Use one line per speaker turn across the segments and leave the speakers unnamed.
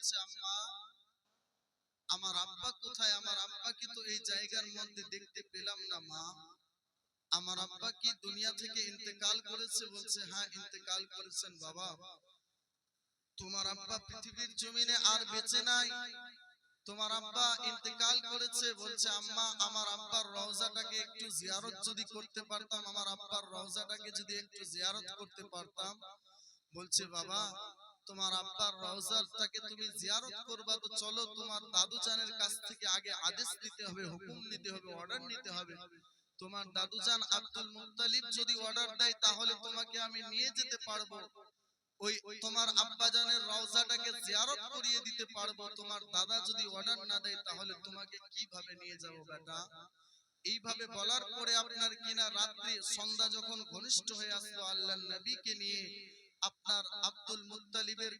বলছে আম্মা আমার আব্বা কোথায়? আমার আব্বাকে তো এই জায়গার মধ্যে দেখতে পেলাম না মা। আমার আব্বা কি দুনিয়া থেকে ইন্তেকাল করেছে? বলছে হ্যাঁ ইন্তেকাল করেছেন বাবা। তোমার আব্বা পৃথিবীর জমিনে আর বেঁচে নাই, তোমার আব্বা ইন্তেকাল করেছে। বলছে আম্মা আমার আব্বার রওজাটাকে একটু জিয়ারত যদি করতে পারতাম, আমার আব্বার রওজাটাকে যদি একটু জিয়ারত করতে পারতাম। বলছে বাবা তোমার আব্বার রওজাটাকে তুমি জিয়ারত করবা তো চলো তোমার দাদু জানের কাছ থেকে আগে আদেশ নিতে হবে, হুকুম নিতে হবে, অর্ডার নিতে হবে। তোমার দাদু জান আব্দুল মুত্তালিব যদি অর্ডার দেয় তাহলে তোমাকে আমি নিয়ে যেতে পারবো, ওই তোমার আব্বা জানের রওজাটাকে জিয়ারত করিয়ে দিতে পারবো। তোমার দাদা যদি অর্ডার না দেয় তাহলে তোমাকে কিভাবে নিয়ে যাব বেটা? এইভাবে বলার পরে আপনার কিনা রাত্রি সন্ধ্যা যখন ঘনিষ্ঠ হয়ে আসলো, আল্লাহর নবীকে নিয়ে আপনার আব্দুল মুত্তালিবের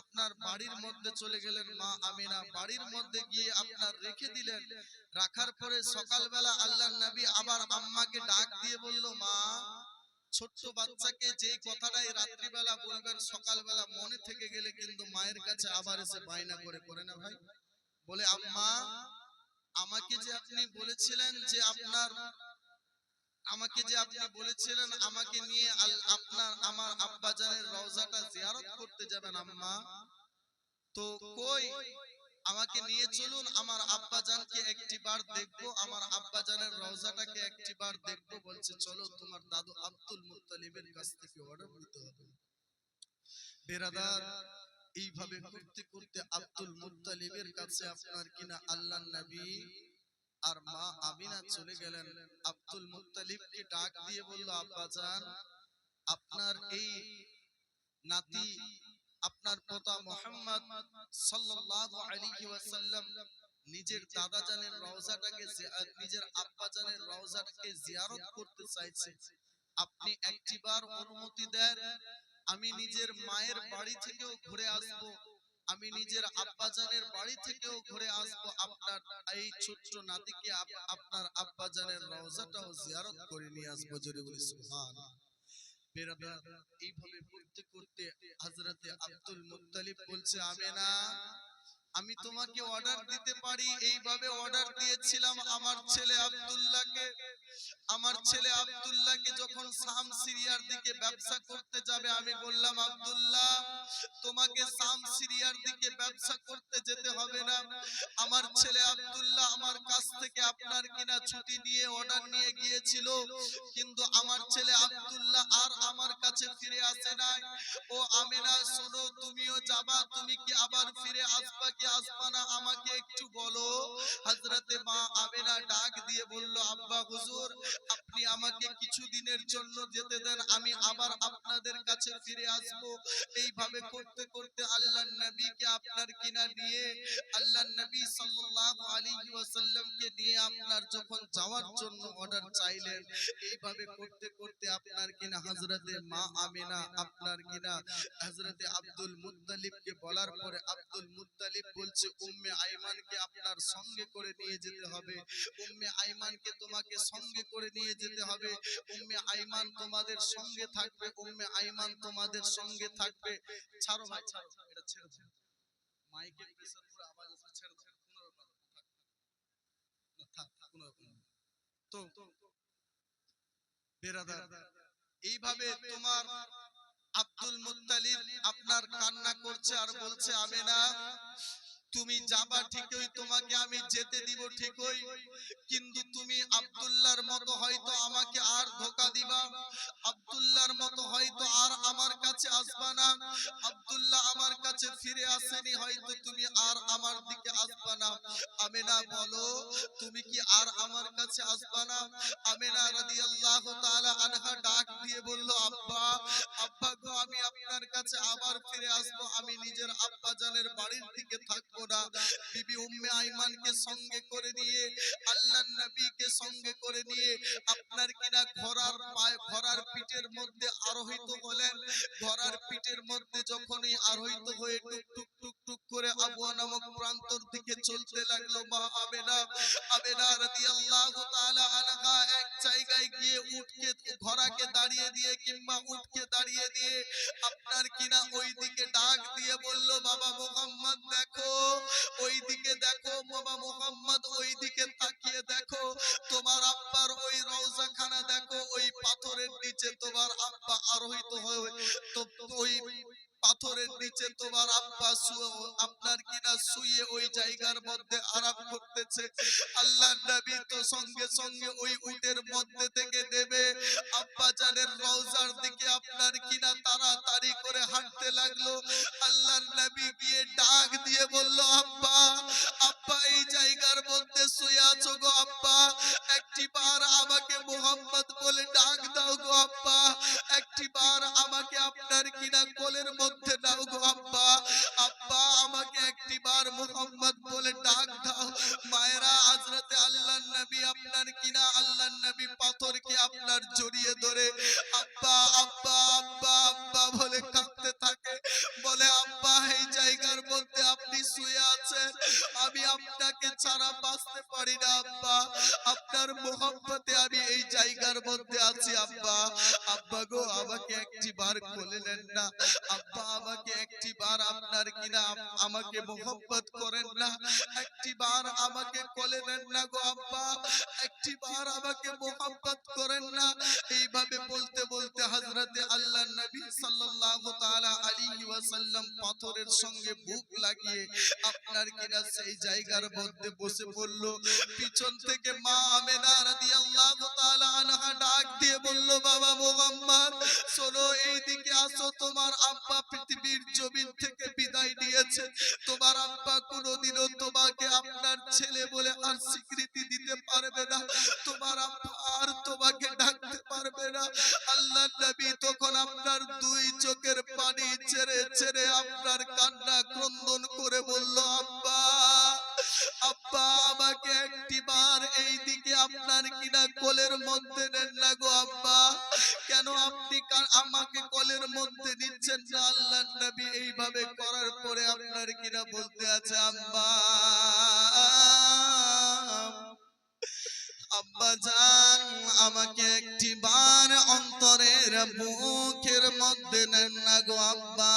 আপনার বাড়ির মধ্যে চলে গেলেন। মা আমিনা বাড়ির মধ্যে গিয়ে আপনার রেখে দিলেন। রাখার পরে সকালবেলা আল্লাহর নবী আবার আম্মাকে ডাক দিয়ে বলল মা, ছোট্ট বাচ্চাকে যে কথাটাই রাত্রিবেলা বলবেন সকালবেলা মনে থেকে গেলে কিন্তু মায়ের কাছে আবার এসে বায়না করে না ভাই? বলে আম্মা আমাকে যে আপনি বলেছিলেন যে আমাকে নিয়ে আপনার আমার আব্বাজানের রওজাটা জিয়ারত করতে যাবেন আম্মা, তো কই আমাকে নিয়ে চলুন, আমার আব্বাজানকে একটিবার দেখবো, আমার আব্বাজানের রওজাটাকে একটিবার দেখবো। বলছে চলো তোমার দাদু আব্দুল মুত্তালিবের কাছ থেকে অর্ডার নিতে হবে। বেরাদার এইভাবে করতে করতে আব্দুল মুত্তালিবের কাছে আপনার কিনা আল্লাহর নবী আর মা আমিনা চলে গেলেন। আব্দুল মুত্তালিবকে ডাক দিয়ে বলল আব্বাজান আপনার এই নাতি আপনার পোতা মুহাম্মদ সাল্লাল্লাহু আলাইহি ওয়াসাল্লাম নিজের দাদা জানের রওজাটাকে নিজের আব্বা জানের রওজাটাকে জিয়ারত করতে চাইছে, আপনি একটিবার অনুমতি দেন, আমি নিজের মায়ের বাড়ি থেকেও ঘুরে আসব, আমি নিজের আব্বাজানের বাড়ি থেকেও ঘুরে আসব, আপনার এই ছোট্ট নাতিকে আপনার আব্বাজানের রওজাটাও জিয়ারত করে নিয়ে আসবো। জোরে বলি সুবহানাল্লাহ। বেরাদার এইভাবে করতে করতে হযরতে আব্দুল মুত্তালিব বলছে আমিনা আমি তোমাকে অর্ডার দিতে পারি, এইভাবে অর্ডার দিয়েছিলাম আমার ছেলে আব্দুল্লাহকে। আমার ছেলে আব্দুল্লাহকে যখন শাম সিরিয়ার দিকে ব্যবসা করতে যাবে, আমি বললাম আব্দুল্লাহ তোমাকে শাম সিরিয়ার দিকে ব্যবসা করতে যেতে হবে না। আমার ছেলে আব্দুল্লাহ আমার কাছ থেকে আপনার কিনা ছুটি নিয়ে অর্ডার নিয়ে গিয়েছিল, কিন্তু আমার ছেলে আব্দুল্লাহ আর আমার কাছে ফিরে আসে নাই। ও আমিনা শোনো, তুমিও যাবা, তুমি কি আবার ফিরে আসবা কি আসবা না আমাকে একটু বলো। হযরতে মা আমিনা ডাক দিয়ে বলল আব্বা হুজুর আপনি আমাকে কিছু দিনের জন্য যেতে দেন, আমি আবার আপনাদের কাছে ফিরে আসব। এইভাবে করতে করতে আল্লাহর নবীকে আপনার কিনা নিয়ে আল্লাহর নবী সাল্লাল্লাহু আলাইহি ওয়াসাল্লামকে নিয়ে আপনার যখন যাওয়ার জন্য অর্ডার চাইলেন, এইভাবে করতে করতে আপনার কিনা হযরতে মা আমিনা আপনার কিনা হযরতে আব্দুল মুত্তালিবকে বলার পরে আব্দুল মুত্তালিব বলছে উম্মে আইমানকে আপনার সঙ্গে করে নিয়ে যেতে হবে, উম্মে আইমানকে তোমাকে সঙ্গে করে নিয়ে যেতে হবে, উম্মে আইমান তোমাদের সঙ্গে থাকবে, উম্মে আইমান তোমাদের সঙ্গে থাকবে। ছাড়ো ভাই ছাড়ো, এটা ছেড়ে দাও, মাইকে প্রেসার পুরো আওয়াজ আসছে, ছেড়ে দাও, কোনো ব্যাপার না, থাক কোনো ব্যাপার না। তো বেরাদার এইভাবে তোমার আব্দুল মুত্তালিব আপনার কান্না করছে আর বলছে আমিনা তুমি যাবা ঠিকই, তোমাকে আমি যেতে দিব ঠিকই, কিন্তু তুমি আব্দুল্লাহর মতো হয়তো আমাকে আর ধোঁকা দিবা, আব্দুল্লাহর মতো হয়তো আর আমার কাছে আসবা না, আব্দুল্লাহ আমার কাছে ফিরে আসেনি হয়তো তুমি আর আমার দিকে আসবা না। আমিনা বলো তুমি কি আর আমার কাছে আসবা না? আমিনা রাদিয়াল্লাহু তাআলা আনহা ডাক দিয়ে বলল আব্বা আব্বা গো আমি আপনার কাছে আবার ফিরে আসবো, আমি নিজের আব্বা জানের বাড়ির দিকে থাকবো না। বিবি উম্মে আইমানকে সঙ্গে করে নিয়ে আল্লাহর নবীকে সঙ্গে করে নিয়ে আপনার কিনা ঘোড়ার পিঠের মধ্যে আরোহিত হলেন। ঘোড়ার পিঠের মধ্যে যখনই আরোহিত হয়ে টুক টুক টুক টুক করে আবওয়া নামক প্রান্তর দিকে চলতে লাগলো, মা আমিনা রাদিয়াল্লাহু তাআলা আনহা এক জায়গায় গিয়ে উটকে ঘোড়াকে দাঁড়িয়ে দিয়ে কিংবা উটকে দাঁড়িয়ে দিয়ে আপনার কিনা ওই দিকে ডাক দিয়ে বলল বাবা মুহাম্মদ দেখো আব্বা আপনার কিনা শুয়ে ওই জায়গার মধ্যে আরাম করতেছে। আল্লাহর নবী তো সঙ্গে সঙ্গে ওই উটের মধ্যে থেকে নেমে আব্বা জানের রওজার দিকে আপনার কিনা তাড়াতাড়ি করে হাঁটতে লাগলো। আল্লাহর নবী গিয়ে ডাক দিয়ে বলল, আব্বা আব্বা এই জায়গার মধ্যে শুয়ে আছো গো আব্বা, একটিবার আমাকে মোহাম্মদ বলে ডাক দাও গো আব্বা, একটিবার আমাকে আপনার কিনা কোলের মধ্যে নাও গো আব্বা, আব্বা আমাকে একটিবার মোহাম্মদ বলে ডাক দাও। মায়েরা হযরতে আল্লাহর নবী আপনার কিনা আল্লাহর নবী পাথরকে আপনার জড়িয়ে ধরে আব্বা আব্বা আব্বা আব্বা বলে কাঁদতে থাকে, বলে আব্বা এই জায়গার মধ্যে আপনি শুয়ে আছেন, আমি আপনাকে ছাড়া বাঁচতে পারি না আব্বা, আপনার মোহাম্মতে আমি এই জায়গার মধ্যে আছি আব্বা, আব্বা গো আমাকে একটিবার কোলে নেন না, আব্বা আমাকে একটিবার আপনার কিনা আমাকে মোহাম্মত করেন না, একটিবার আমাকে কোলে নেন না গো আব্বা, একটিবার আমাকে মোহাম্মত করেন না। এইভাবে বলতে বলতে হযরতে আল্লাহর নবী সাল্লাল্লাহু তাআলা আলাইহি ওয়াসাল্লাম পাথরের সঙ্গে বুক লাগিয়ে আপনার কিনা সেই জায়গার মধ্যে বসে পড়ল। পিছন থেকে মা আমেনা রাদিয়াল্লাহু তাআলা আনহা ডাক দিয়ে বলল, বাবা মুহাম্মদ শোনো, এইদিকে আসো, তোমার আব্বা পৃথিবীর জমিন থেকে বিদায় নিয়েছে, তোমার আব্বা কোনোদিনও তোমাকে আপনার ছেলে বলে আর স্বীকৃতি দিতে পারবে না, তোমার আব্বা আর তোমাকে ডাকতে পারবে না। আল্লাহর নবী তখন আপনার দুই চোখের পানি ছেড়ে ছেড়ে আপনার কান্না ক্রন্দন করে বলল, আব্বা আব্বা আমাকে একটিবার এই দিকে আপনার কিনা কোলের মধ্যে নেন না গো আব্বা, কেন আপনি আমাকে কোলের মধ্যে নিচ্ছেন না? আল্লাহর নবী এইভাবে করার পরে আপনার কিনা বলতে আছে, আব্বা আব্বা জান আমাকে একটিবার অন্তরের বুকের মধ্যে নেন না গো আব্বা,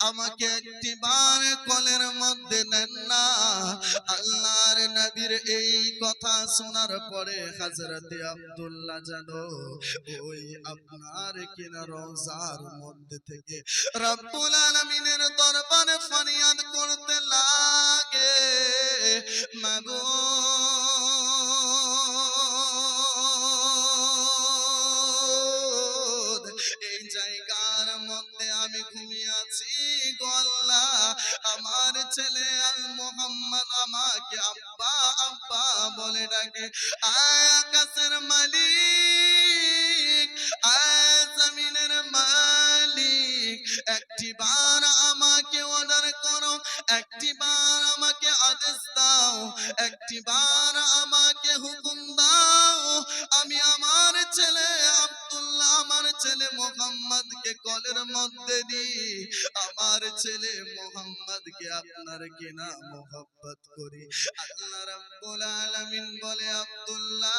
আমাকে একটিবার কোলের মধ্যে নেন না। আল্লাহর নবীর এই কথা শোনার পরে হযরতে আব্দুল্লাহ জানো ওই আপনার কিনা রওজার মধ্যে থেকে রব্বুল আলামিনের দরবারে ফরিয়াদ করতে লাগে, মাগো এই জায়গার মধ্যে আমি ঘুমিয়ে আছি গো আল্লাহ, আমার ছেলে আল মুহাম্মদ আমাকে আব্বা আব্বা বলে ডাকে। আকাশের মালিক, জমিনের মালিক, একটিবার আমাকে অর্ডার করো, একটিবার আমাকে আদেশ দাও, একটিবার আমাকে হুকুম দাও, আমি আমার ছেলে আব্দুল্লাহ আমার ছেলে মুহাম্মদকে কোলের মধ্যে নিয়ে আমার ছেলে মুহাম্মদকে আপনার কিনা মোহাব্বত করি। আল্লাহ রাব্বুল আলামিন বলে, আব্দুল্লাহ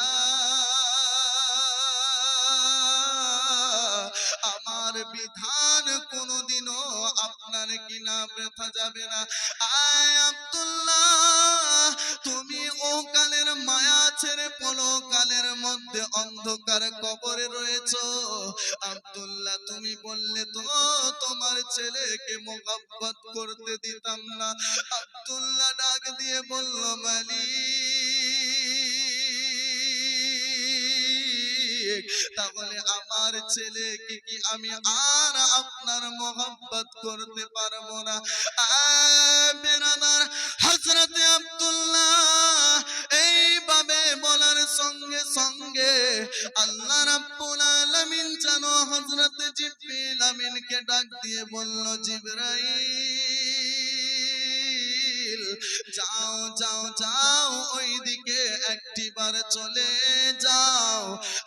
আমার বিধান কোনোদিনও আপনার কিনা বৃথা যাবে না। আয় আব্দুল্লাহ তুমি ও কালের মায়া ছেড়ে পরকালের মধ্যে অন্ধকার কবরে রয়েছো। আব্দুল্লাহ তুমি বললে তো তোমার ছেলেকে মোহাব্বত করতে দিতাম না। আব্দুল্লাহ ডাক দিয়ে বলল, মালিক তাহলে আমার ছেলেকে কি আমি আর আপনার মোহাব্বত করতে পারবো না? বেরাদার হযরতে আব্দুল্লাহ এইভাবে বলার সঙ্গে সঙ্গে আল্লাহ রাব্বুল আলামিন যেন হযরতে জিবরিল আমিনকে ডাক দিয়ে বলল, জিবরাইল যাও যাও যাও ওইদিকে একটিবার চলে যাও।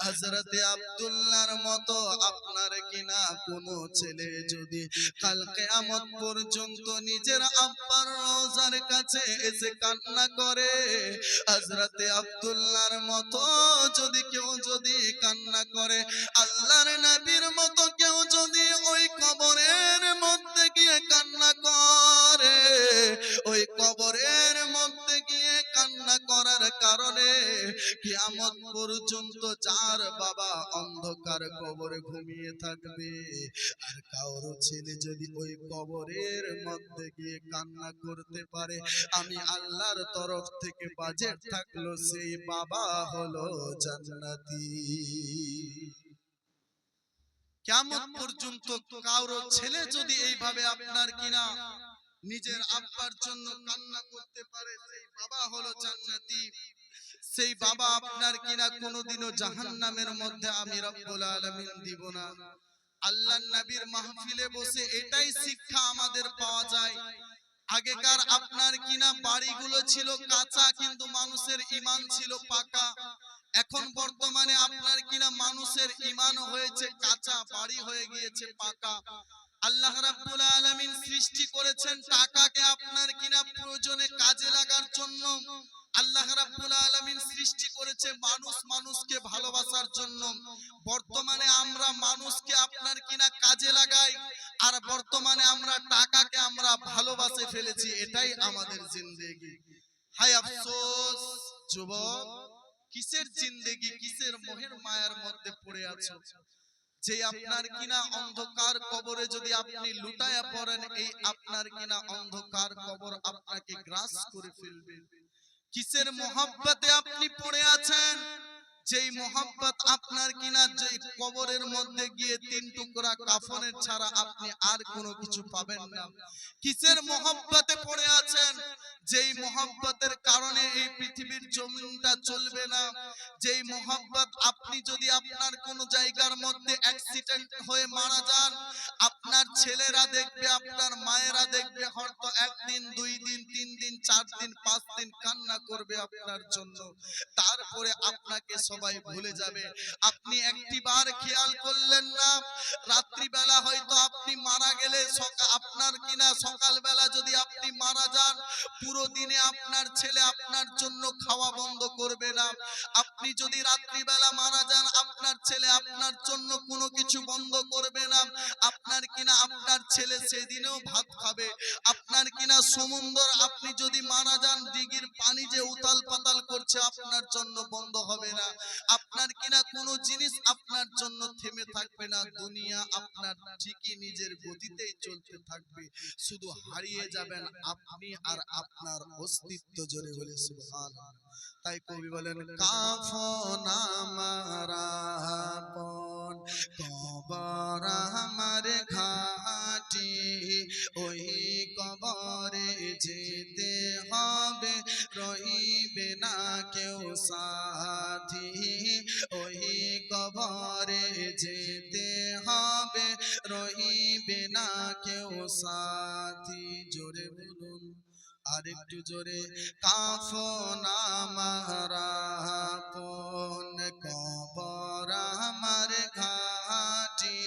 হযরতে আব্দুল্লাহর মতো আপনার কিনা কোনো ছেলে যদি কাল কিয়ামত পর্যন্ত নিজের আব্বার রওজার কাছে এসে কান্না করে, হযরতে আব্দুল্লাহর মতো যদি কেউ যদি কান্না করে, আল্লাহর নবীর মতো কেউ যদি ওই কবরের মধ্যে গিয়ে কান্না করে, ওই কবরের মধ্যে গিয়ে কান্না করার কারণে কিয়ামত পর্যন্ত যার বাবা অন্ধকার কবরে ঘুমিয়ে থাকবে, আর কারো ছেলে যদি ওই কবরের মধ্যে গিয়ে কান্না করতে পারে, আমি আল্লাহর তরফ থেকে বাজেট থাকলো সেই বাবা হলো জান্নাতি। কিয়ামত পর্যন্ত কারো ছেলে যদি এইভাবে আপনার কিনা নিজের আব্বার জন্য কান্না করতে পারে, সেই বাবা হলো জান্নাতি। সেই বাবা আপনার কিনা কোনোদিনও জাহান্নামের মধ্যে আমি রব্বুল আলামিন দিব না। আল্লাহর নবীর মাহফিলে বসে এটাই শিক্ষা আমাদের পাওয়া যায়। আগেকার আপনার কিনা বাড়িগুলো ছিল কাঁচা, কিন্তু মানুষের ঈমান ছিল পাকা। এখন বর্তমানে আপনার কিনা মানুষের ঈমান হয়েছে কাঁচা, বাড়ি হয়ে গিয়েছে পাকা। আল্লাহ রাব্বুল আলামিন সৃষ্টি করেছেন টাকাকে আপনার কিনা প্রয়োজনে কাজে লাগার জন্য। আল্লাহ রাব্বুল আলামিন সৃষ্টি করেছে মানুষ মানুষকে ভালোবাসার জন্য। বর্তমানে আমরা মানুষকে আপনার কিনা কাজে লাগাই, আর বর্তমানে আমরা টাকাকে আমরা ভালোবাসে ফেলেছি। এটাই আমাদের জিন্দেগি। হায় আফসোস যুবক, কিসের জিন্দেগি, কিসের মোহের মায়ার মধ্যে পড়ে আছো যে আপনার কিনা অন্ধকার কবরে যদি আপনি লুটায়া পড়েন, এই আপনার কিনা অন্ধকার কবর আপনাকে গ্রাস করে ফেলবে। কিসের মোহাব্বতে আপনি পড়ে আছেন, যেই মোহাব্বত আপনার কিনা যেই কবরের মধ্যে গিয়ে 3 টুকরা কাফনের ছাড়া আপনি আর কোনো কিছু পাবেন না। কিসের মোহাব্বতে পড়ে আছেন, যেই মোহাব্বতের কারণে এই পৃথিবীর জমিনটা চলবে না। যেই মোহাব্বত আপনি যদি আপনার কোনো জায়গার মধ্যে অ্যাক্সিডেন্ট হয়ে মারা যান, আপনার ছেলেরা দেখবে, আপনার মায়েরা দেখবে, হয়তো 1 দিন 2 দিন 3 দিন 4 দিন 5 দিন কান্না করবে আপনার জন্য। তারপরে আপনাকে সবাই ভুলে যাবে। আপনি একটিবার খেয়াল করলেন না, রাত্রিবেলা হয়তো আপনি মারা গেলে আপনার কিনা সকালবেলা যদি আপনি মারা যান, পুরো দিনে আপনার ছেলে আপনার জন্য খাওয়া বন্ধ করবে না। আপনি যদি রাত্রিবেলা মারা যান, আপনার ছেলে আপনার জন্য কোনো কিছু বন্ধ করবে না। আপনার কিনা আপনার ছেলে সেদিনেও ভাত খাবে। আপনার কিনা সমুদ্র, আপনি যদি মারা যান, দিঘির পানি যে উতাল পাতাল করছে আপনার জন্য বন্ধ হবে না। আপনার কিনা কোনো জিনিস আপনার জন্য থেমে থাকবে না। দুনিয়া আপনার ঠিকই নিজের গতিতেই চলতে থাকবে, শুধু হারিয়ে যাবেন আপনি আর আপনার অস্তিত্ব। জোরে বলে সুবহানাল্লাহ। তাই কবি বলেন, কাফন আমার আপন, কবর আমার ঘাটি, ওই কবরে যেতে হবে, রহিবে না কেউ সাথী। ওই কবরে যেতে হবে, রহিবে না কেউ সাথী। জোরে বলুন আরেকটু জোরে, কাফন আমার আপন, কবর আমার ঘাটি,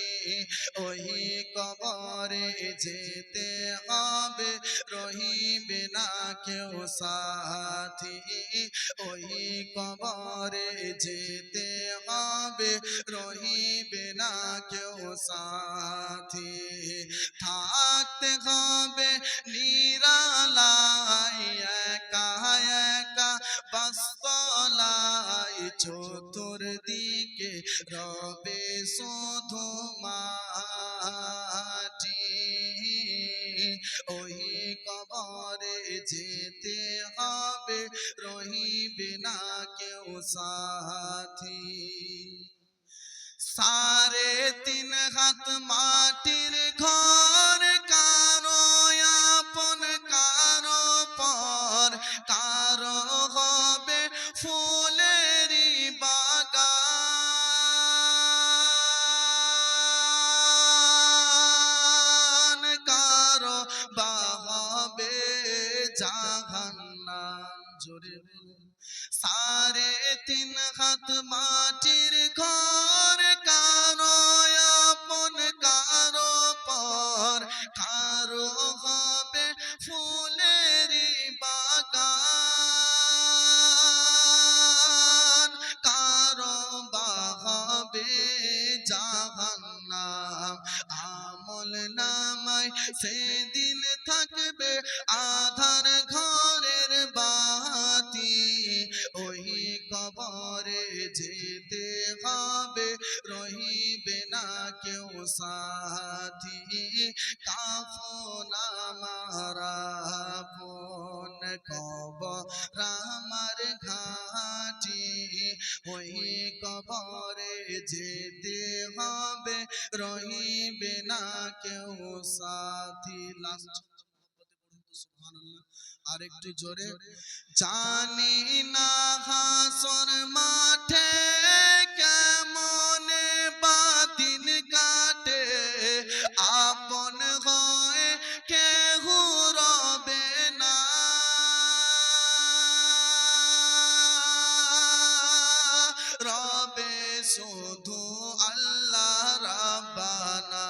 ওই কবরে যেতে হবে, রহিবে না কেউ সাথী। ওই কবরে যেতে হবে, রহিবে না কেউ সাথী। থাকতে হবে নিরালাই, একা একা বাসতলায়, চতুর্দিকে রবে শুধু মাটি। ওই কবরে যেতে হবে, রহিবে না কেউ সাথী। 3.5 হাত মাটির ঘর, কারো আপন কারো পর, কারো হবে ফুলেরই বাগান, কারো বা হবে জাহান্নাম। জোরে 3.5 হাত মাটির ঘর, কারো আপন কারো পর, কারো হবে ফুলেরই বাগান, কারো বা হবে জাহান্নাম। আমল নামায় সেদিন থাকবে আধার ঘরের বাতি, ওই কবর কবরে যেতে হবে, রহিবে না কেউ সাথী। কাফন আমার আপন, কবর আমার ঘাটি, ওই কবরে যেতে হবে, রহিবে না কেউ সাথী। লাস্ট সুবহানাল্লাহ, আর একটু জোরে। জানি না হাসর মাঠে কেমনে বাদিন কাটে, আপন হয় কেহ রবে না, রবে শুধু আল্লাহ রাব্বানা।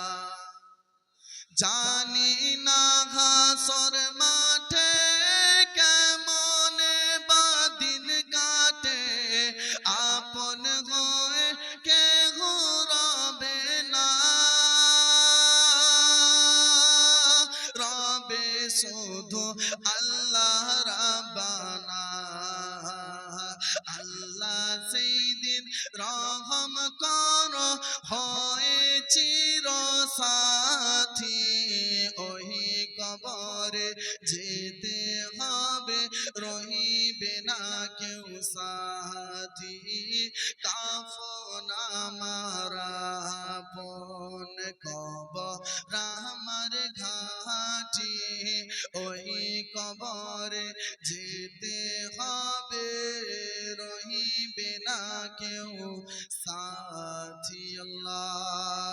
জানি না হাসর মাঠে কেমনে বাদিন কাটে, আপন হয়ে কেহ রবে না, রবে শুধু আল্লাহ রাব্বানা। আল্লাহ সেই দিন রহম করো, হয় চির সাথী, ওই কবরে যেতে হবে, রহিবে না কেউ সাথী। কাফন আমার আপন, কবর আমার ঘাটি, ওই কবরে যেতে হবে, রহিবে না কেউ সাথী। আল্লাহ